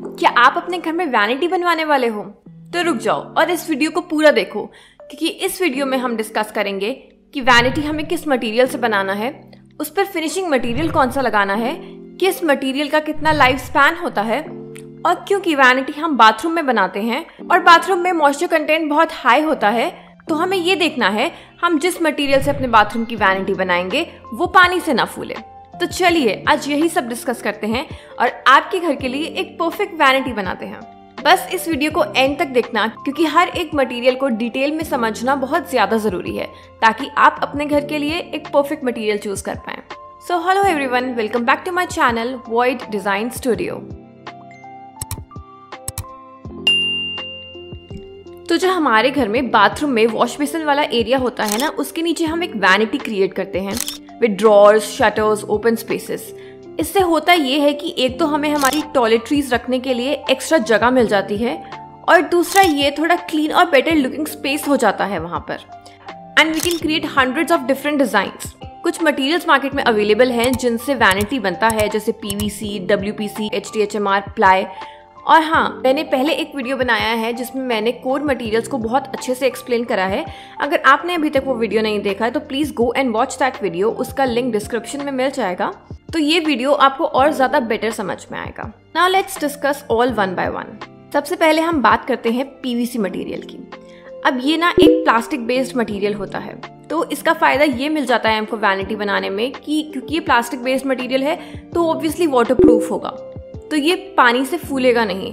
क्या आप अपने घर में वैनिटी बनवाने वाले हो? तो रुक जाओ और इस वीडियो को पूरा देखो, क्योंकि इस वीडियो में हम डिस्कस करेंगे कि वैनिटी हमें किस मटेरियल से बनाना है, उस पर फिनिशिंग मटेरियल कौन सा लगाना है, किस मटेरियल का कितना लाइफ स्पैन होता है, और क्योंकि वैनिटी हम बाथरूम में बनाते हैं और बाथरूम में मॉइस्चर कंटेंट बहुत हाई होता है, तो हमें ये देखना है हम जिस मटेरियल से अपने बाथरूम की वैनिटी बनाएंगे वो पानी से ना फूले। तो चलिए आज यही सब डिस्कस करते हैं और आपके घर के लिए एक परफेक्ट वैनिटी बनाते हैं। बस इस वीडियो को एंड तक देखना, क्योंकि हर एक मटेरियल को डिटेल में समझना बहुत ज्यादा जरूरी है ताकि आप अपने घर के लिए एक परफेक्ट मटेरियल चूज कर पाएं। So hello everyone, welcome back to my channel void design studio. तो जो हमारे घर में बाथरूम में वॉश बेसिन वाला एरिया होता है ना, उसके नीचे हम एक वैनिटी क्रिएट करते हैं with drawers, shutters, open spaces. इससे होता ये है कि एक तो हमें हमारी टॉयलेटरीज रखने के लिए एक्स्ट्रा जगह मिल जाती है और दूसरा ये थोड़ा क्लीन और बेटर लुकिंग स्पेस हो जाता है वहाँ पर। And we can create hundreds of different designs. कुछ मटेरियल्स मार्केट में अवेलेबल हैं जिनसे वैनिटी बनता है, जैसे पीवीसी, डब्ल्यूपीसी, HDHMR, प्लाई। और हाँ, मैंने पहले एक वीडियो बनाया है जिसमें मैंने कोर मटेरियल्स को बहुत अच्छे से एक्सप्लेन करा है। अगर आपने अभी तक वो वीडियो नहीं देखा है तो please go and watch that video, उसका लिंक डिस्क्रिप्शन में मिल जाएगा। तो ये वीडियो आपको और ज्यादा बेटर समझ में आएगा। Now let's discuss all one by one. सबसे पहले हम बात करते हैं पीवीसी मटेरियल की। अब ये ना एक प्लास्टिक बेस्ड मटेरियल होता है, तो इसका फायदा ये मिल जाता है हमको वैनिटी बनाने में कि क्योंकि ये प्लास्टिक बेस्ड मटेरियल है तो ऑब्वियसली वाटरप्रूफ होगा, तो ये पानी से फूलेगा नहीं।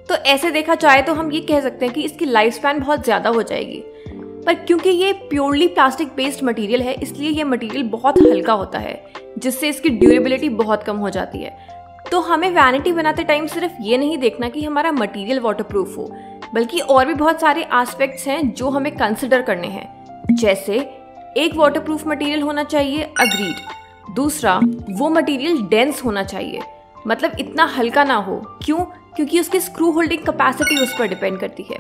तो ऐसे देखा जाए तो हम ये कह सकते हैं कि इसकी लाइफ स्पैन बहुत ज़्यादा हो जाएगी। पर क्योंकि ये प्योरली प्लास्टिक बेस्ड मटेरियल है, इसलिए ये मटेरियल बहुत हल्का होता है, जिससे इसकी ड्यूरेबिलिटी बहुत कम हो जाती है। तो हमें वैनिटी बनाते टाइम सिर्फ ये नहीं देखना कि हमारा मटेरियल वाटरप्रूफ हो, बल्कि और भी बहुत सारे एस्पेक्ट्स हैं जो हमें कंसिडर करने हैं। जैसे एक वाटरप्रूफ मटेरियल होना चाहिए, अग्रीड। दूसरा, वो मटेरियल डेंस होना चाहिए, मतलब इतना हल्का ना हो। क्यों? क्योंकि उसकी स्क्रू होल्डिंग कैपेसिटी उस पर डिपेंड करती है।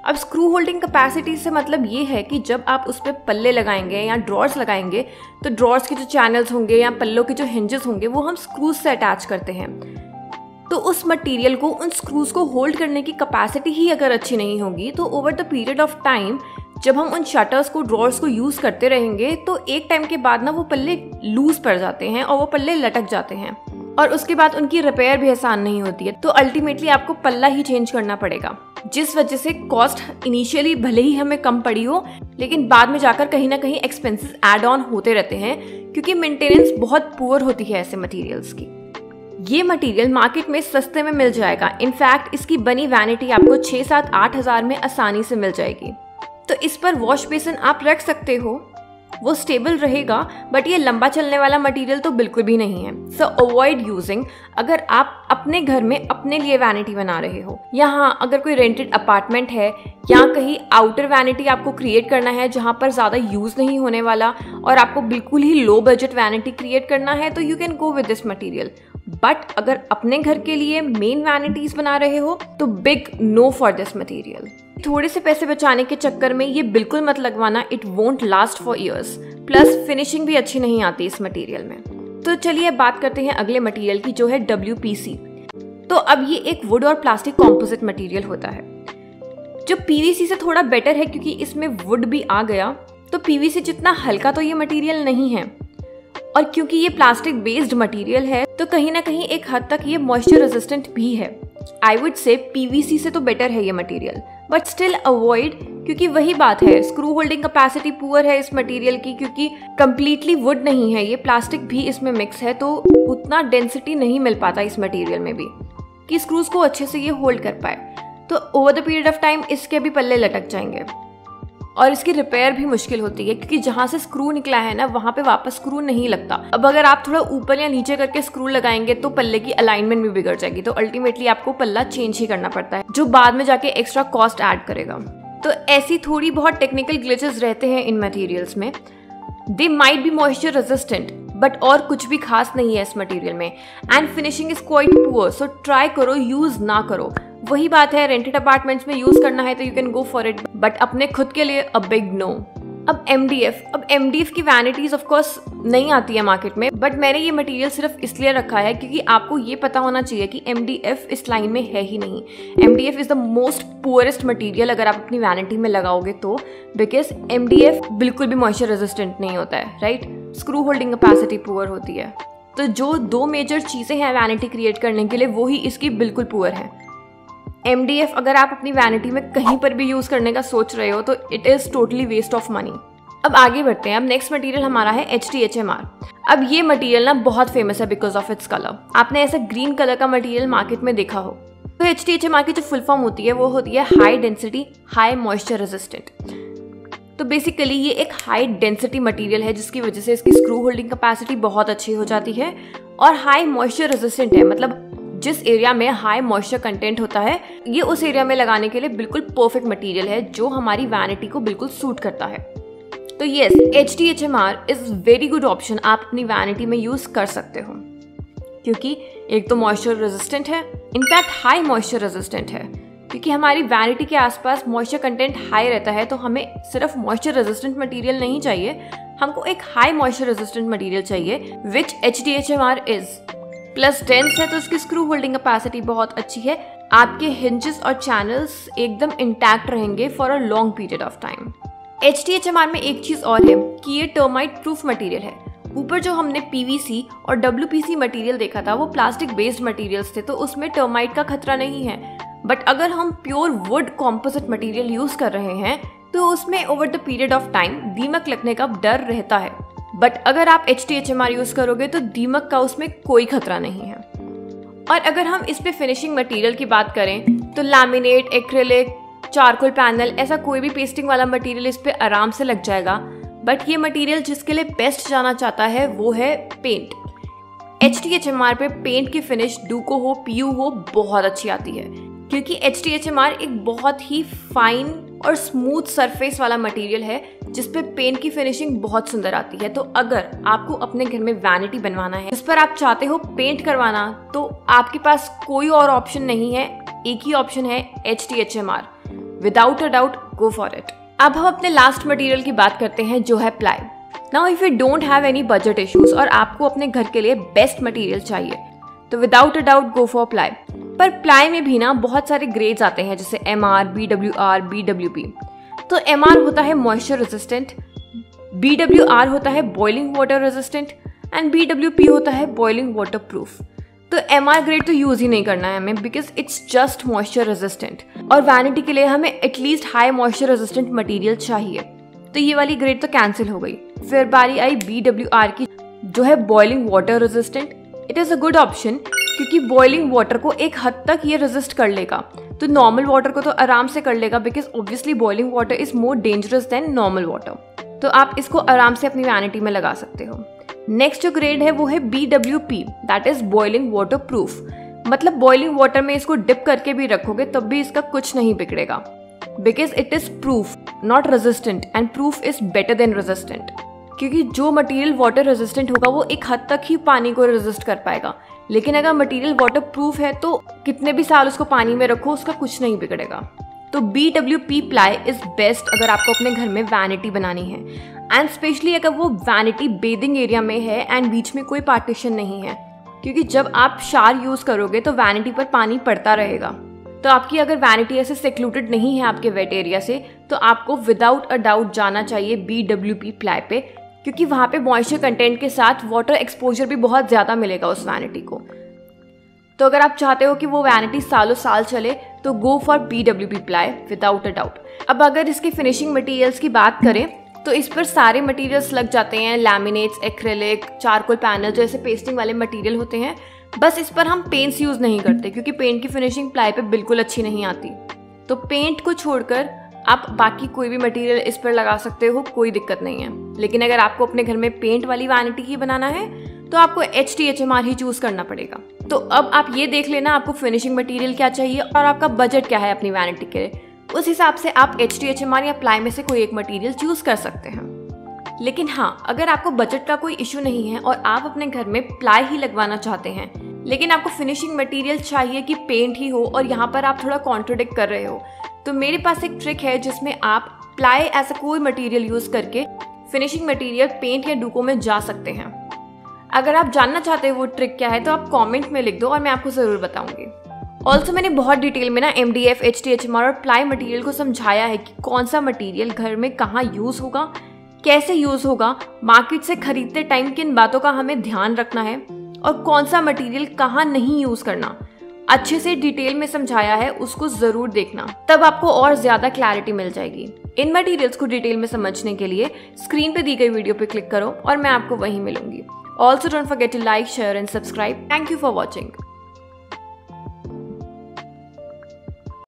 अब स्क्रू होल्डिंग कैपेसिटी से मतलब ये है कि जब आप उस पर पल्ले लगाएंगे या ड्रॉर्स लगाएंगे तो ड्रॉर्स के जो चैनल्स होंगे या पल्लों के जो हिंजेस होंगे वो हम स्क्रूज से अटैच करते हैं। तो उस मटेरियल को, उन स्क्रूज को होल्ड करने की कैपेसिटी ही अगर अच्छी नहीं होगी तो over the period of time जब हम उन शटर्स को, ड्रॉर्स को यूज करते रहेंगे तो एक टाइम के बाद ना वो पल्ले लूज पड़ जाते हैं और वो पल्ले लटक जाते हैं और उसके बाद उनकी रिपेयर भी आसान नहीं होती है। तो अल्टीमेटली आपको पल्ला ही चेंज करना पड़ेगा, जिस वजह से कॉस्ट इनिशियली भले ही हमें कम पड़ी हो, लेकिन बाद में जाकर कहीं ना कहीं एक्सपेंसेस ऐड ऑन होते रहते हैं, क्योंकि मेंटेनेंस बहुत पुअर होती है ऐसे मटेरियल्स की। ये मटेरियल मार्केट में सस्ते में मिल जाएगा। इनफैक्ट इसकी बनी वैनिटी आपको 6, 7, 8 हज़ार में आसानी से मिल जाएगी। तो इस पर वॉश बेसिन आप रख सकते हो, वो स्टेबल रहेगा, बट ये लंबा चलने वाला मटेरियल तो बिल्कुल भी नहीं है। सो अवॉइड यूजिंग अगर आप अपने घर में अपने लिए वैनिटी बना रहे हो। यहाँ अगर कोई रेंटेड अपार्टमेंट है या कहीं आउटर वैनिटी आपको क्रिएट करना है जहाँ पर ज़्यादा यूज़ नहीं होने वाला और आपको बिल्कुल ही लो बजट वैनिटी क्रिएट करना है, तो you can go with this material. But अगर अपने घर के लिए मेन वैनिटीज बना रहे हो तो big no for this material. थोड़े से पैसे बचाने के चक्कर में ये बिल्कुल मत लगवाना, it won't last for years. Plus finishing भी अच्छी नहीं आती इस मटेरियल में। तो चलिए बात करते हैं अगले मटेरियल की, जो है WPC। तो अब ये एक वुड और प्लास्टिक कॉम्पोजिट मटेरियल होता है जो PVC से थोड़ा बेटर है, क्योंकि इसमें वुड भी आ गया। तो PVC जितना हल्का तो ये मटेरियल नहीं है, और क्योंकि ये प्लास्टिक बेस्ड मटेरियल है तो कहीं ना कहीं एक हद तक ये मॉइस्चर रेजिस्टेंट भी है। आई वुड से PVC से तो बेटर है ये मटेरियल, बट स्टिल अवॉइड, क्योंकि वही बात है, स्क्रू होल्डिंग कैपेसिटी पुअर है इस मटेरियल की, क्योंकि कंप्लीटली वुड नहीं है ये, प्लास्टिक भी इसमें मिक्स है, तो उतना डेंसिटी नहीं मिल पाता इस मटेरियल में भी कि स्क्रूज को अच्छे से ये होल्ड कर पाए। तो over the period of time इसके भी पल्ले लटक जाएंगे और इसकी रिपेयर भी मुश्किल होती है, क्योंकि जहाँ से स्क्रू निकला है ना वहाँ पे वापस स्क्रू नहीं लगता। अब अगर आप थोड़ा ऊपर या नीचे करके स्क्रू लगाएंगे तो पल्ले की अलाइनमेंट भी बिगड़ जाएगी, तो अल्टीमेटली आपको पल्ला चेंज ही करना पड़ता है, जो बाद में जाके एक्स्ट्रा कॉस्ट ऐड करेगा। तो ऐसी थोड़ी बहुत टेक्निकल ग्लिचेस रहते हैं इन मटेरियल्स में। They might be moisture resistant, but और कुछ भी खास नहीं है इस मटेरियल में। And finishing is quite poor, so try करो, यूज ना करो। वही बात है, रेंटेड अपार्टमेंट्स में यूज करना है तो you can go for it, but अपने खुद के लिए अ बिग नो। अब MDF की वैनिटीज ऑफ कोर्स नहीं आती है मार्केट में, बट मैंने ये मटेरियल सिर्फ इसलिए रखा है क्योंकि आपको ये पता होना चाहिए कि MDF इस लाइन में है ही नहीं। MDF is the most poorest material अगर आप अपनी वैनिटी में लगाओगे तो, बिकॉज MDF बिल्कुल भी मॉइस्चर रेजिस्टेंट नहीं होता है, right. Screw holding capacity poor होती है। तो जो 2 मेजर चीज़ें हैं वैनिटी क्रिएट करने के लिए वो ही इसकी बिल्कुल पुअर है। MDF अगर आप अपनी वैनिटी में कहीं पर भी यूज़ करने का सोच रहे हो तो it is totally waste of money. अब आगे बढ़ते हैं। अब नेक्स्ट मटेरियल हमारा है HDHMR। अब ये मटेरियल ना बहुत फेमस है बिकॉज ऑफ इट्स कलर। आपने ऐसा ग्रीन कलर का मटेरियल मार्केट में देखा हो तो HDHMR की जो फुल फॉर्म होती है वो होती है high density high moisture resistant. तो बेसिकली ये एक हाई डेंसिटी मटेरियल है जिसकी वजह से इसकी स्क्रू होल्डिंग कैपेसिटी बहुत अच्छी हो जाती है और हाई मॉइस्चर रेजिस्टेंट है। मतलब जिस एरिया में हाई मॉइस्चर कंटेंट होता है ये उस एरिया में लगाने के लिए बिल्कुल परफेक्ट मटेरियल है जो हमारी वैनिटी को बिल्कुल सूट करता है। तो yes, HDHMR is very good option आप अपनी वैनिटी में यूज कर सकते हो क्योंकि एक तो मॉइस्चर रेजिस्टेंट है, इनफैक्ट हाई मॉइस्चर रेजिस्टेंट है क्योंकि हमारी वैनिटी के आसपास मॉइस्चर कंटेंट हाई रहता है। तो हमें सिर्फ मॉइस्चर रेजिस्टेंट मटेरियल नहीं चाहिए, हमको एक हाई मॉइस्चर रेजिस्टेंट मटेरियल चाहिए विच HDHMR इज। प्लस डेंस है तो उसकी स्क्रू होल्डिंग कैपेसिटी बहुत अच्छी है। आपके हिंजेस और चैनल्स एकदम इंटैक्ट रहेंगे for a long period of time. HDHMR में एक चीज और है कि ये टर्माइट प्रूफ मटेरियल है। ऊपर जो हमने PVC और WPC मटेरियल देखा था वो प्लास्टिक बेस्ड मटेरियल्स थे तो उसमें टर्माइट का खतरा नहीं है। बट अगर हम pure would composite material use कर रहे हैं तो उसमें over the period of time दीमक लगने का डर रहता है। बट अगर आप HDHMR यूज करोगे तो दीमक का उसमें कोई खतरा नहीं है। और अगर हम इस पे फिनिशिंग मटेरियल की बात करें तो लैमिनेट, एक्रिलिक, चारकोल पैनल, ऐसा कोई भी पेस्टिंग वाला मटेरियल इस पे आराम से लग जाएगा। बट ये मटेरियल जिसके लिए बेस्ट जाना चाहता है वो है पेंट। HDHMR पे पेंट की फिनिश डूको हो, PU हो, बहुत अच्छी आती है क्योंकि HDHMR एक बहुत ही फाइन और स्मूथ सरफेस वाला मटेरियल है जिसपे पेंट की फिनिशिंग बहुत सुंदर आती है। तो अगर आपको अपने घर में वैनिटी बनवाना है जिस पर आप चाहते हो पेंट करवाना तो आपके पास कोई और ऑप्शन नहीं है, एक ही ऑप्शन है HDHMR। Without a doubt go for it. अब हम अपने लास्ट मटेरियल की बात करते हैं जो है ply. Now if you don't have any budget issues और आपको अपने घर के लिए बेस्ट मटेरियल चाहिए तो without a doubt go for ply. पर प्लाई में भी ना बहुत सारे ग्रेड्स आते हैं जैसे MR, BWR, BWP। तो MR होता है मॉइस्चर रेजिस्टेंट, BWR होता है boiling water resistant and BWP होता है बॉइलिंग वाटर प्रूफ। तो MR ग्रेड तो यूज ही नहीं करना है हमें because it's just moisture resistant और वैनिटी के लिए हमें at least high moisture resistant material चाहिए। तो ये वाली ग्रेड तो कैंसिल हो गई। फिर बारी आई BWR की जो है boiling water resistant. It is a good option क्योंकि बॉइलिंग वाटर को एक हद तक ये रेजिस्ट कर लेगा। तो नॉर्मल वाटर को तो आराम से कर लेगा because obviously boiling water is more dangerous than normal water. तो आप इसको आराम से अपनी वैनिटी में लगा सकते हो। नेक्स्ट जो ग्रेड है वो है BWP, that is boiling water proof. मतलब बॉइलिंग वाटर में इसको डिप करके भी रखोगे तब भी इसका कुछ नहीं बिगड़ेगा because it is proof not resistant and proof is better than resistant. क्योंकि जो मटेरियल वाटर रेजिस्टेंट होगा वो एक हद तक ही पानी को रेजिस्ट कर पाएगा, लेकिन अगर मटेरियल वाटर प्रूफ है तो कितने भी साल उसको पानी में रखो उसका कुछ नहीं बिगड़ेगा। तो BWP प्लाई इज बेस्ट अगर आपको अपने घर में वैनिटी बनानी है एंड स्पेशली अगर वो वैनिटी बेदिंग एरिया में है एंड बीच में कोई पार्टीशन नहीं है क्योंकि जब आप शार यूज करोगे तो वैनिटी पर पानी पड़ता रहेगा। तो आपकी अगर वैनिटी ऐसे सेक्लूटेड नहीं है आपके वेट एरिया से तो आपको विदाउट अ डाउट जाना चाहिए BWP प्लाई पे क्योंकि वहाँ पे मॉइस्चर कंटेंट के साथ वाटर एक्सपोजर भी बहुत ज़्यादा मिलेगा उस वैनिटी को। तो अगर आप चाहते हो कि वो वैनिटी सालों साल चले तो go for BWP ply without a doubt. अब अगर इसके फिनिशिंग मटेरियल्स की बात करें तो इस पर सारे मटेरियल्स लग जाते हैं, लैमिनेट्स, एक्रिलिक, चारकोल पैनल जैसे पेस्टिंग वाले मटेरियल होते हैं। बस इस पर हम पेंट्स यूज़ नहीं करते क्योंकि पेंट की फिनिशिंग प्लाई पे बिल्कुल अच्छी नहीं आती। तो पेंट को छोड़कर आप बाकी कोई भी मटेरियल इस पर लगा सकते हो, कोई दिक्कत नहीं है। लेकिन अगर आपको अपने घर में पेंट वाली वैनिटी ही बनाना है तो आपको HDHMR ही चूज करना पड़ेगा। तो अब आप ये देख लेना आपको फिनिशिंग मटेरियल क्या चाहिए और आपका बजट क्या है अपनी वैनिटी के लिए। उस हिसाब से आप HDHMR या प्लाई में से कोई एक मटेरियल चूज कर सकते हैं। लेकिन हाँ, अगर आपको बजट का कोई इशू नहीं है और आप अपने घर में प्लाई ही लगवाना चाहते हैं लेकिन आपको फिनिशिंग मटेरियल चाहिए कि पेंट ही हो और यहाँ पर आप थोड़ा कॉन्ट्रोडिक्ट कर रहे हो, तो मेरे पास एक ट्रिक है जिसमें आप प्लाई ऐसा कोई मटेरियल यूज करके फिनिशिंग मटेरियल पेंट या डुको में जा सकते हैं। अगर आप जानना चाहते हैं वो ट्रिक क्या है तो आप कमेंट में लिख दो और मैं आपको ज़रूर बताऊंगी। ऑल्सो मैंने बहुत डिटेल में ना MDF, HTHMR और प्लाई मटेरियल को समझाया है कि कौन सा मटेरियल घर में कहाँ यूज़ होगा, कैसे यूज़ होगा, मार्केट से खरीदते टाइम किन बातों का हमें ध्यान रखना है और कौन सा मटेरियल कहाँ नहीं यूज़ करना। अच्छे से डिटेल में समझाया है, उसको ज़रूर देखना, तब आपको और ज़्यादा क्लैरिटी मिल जाएगी। इन मटेरियल्स को डिटेल में समझने के लिए स्क्रीन पे दी गई वीडियो पे क्लिक करो और मैं आपको वहीं मिलूंगी। Also don't forget to like, share and subscribe. Thank you for watching.